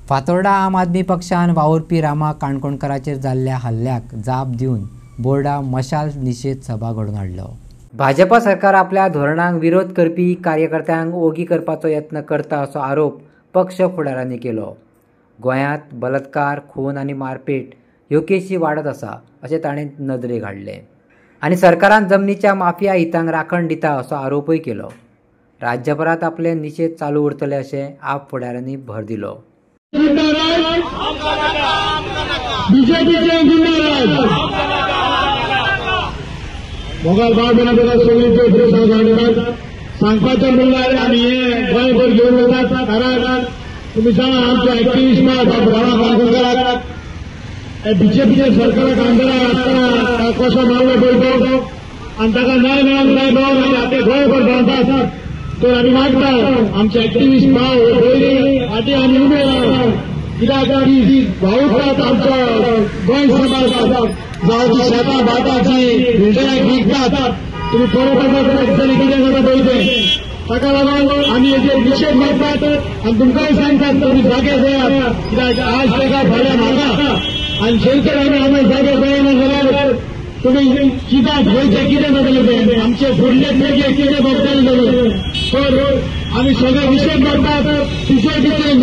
फातोर्डा आम आदमी पक्षान वावुरपी रामा काणकोणकाराचेर जाल्ल्या हल्ल्याक जाप दिवन बोर्डा मशाल निशेध सभा घडोवन हाडलो। भाजपा सरकार आपल्या धोरणांक विरोध करपी कार्यकर्त्यांक ओगी करपाचो यत्न करता असो आरोप पक्ष फुडाऱ्यांनी केलो। गोंयांत बलात्कार, खून आनी मारपेट ह्यो केसी वाडत आसा अशें ताणें नदरेक हाडलें आनी सरकारान जमनीच्या माफिया हितांक राखण दिता असो आरोपय केलो। राज्यभरात आपले निशेध चालू उरतले अशें आप फुडाऱ्यांनी भर दिलो। सांगपाचें म्हणल्यार आनी हे गोंयभर घेवन वतात घराघरात तुमी सांगा आमचे एक्टिविस्ट काणकोणकाराक बीजेपीच्या सरकाराक आमदाराक आसतना कसो मारलो पळय आनी ताका न्याय मेळोंक जाय आनी आतां गोंयभर भोंवतात तर आमी मागता आमचे एक्टिविस्ट भाव पयलीं फाटीं आमी उबे रावतात कित्याक ती भावुकतात आमचो गोंय समाज जावं ती शेतां भाताची बिल्डरांक विकतात तुम्ही पळोवपाक कितें जाता पळय ताका लागून आमी हेजेर निशेध मारतात आनी तुमकांय सांगतात तुमी जागे जायात कित्याक आज ताका फाल्यां म्हाका आनी शेवटेर आमी जागे जायना जाल्यार तुमी कित्याक गोंयचें कितें जातलें तें आमचे फुडले पिळगे कितें भोगतले तर आमी सगळे निशेध मारतात बीजेपीचे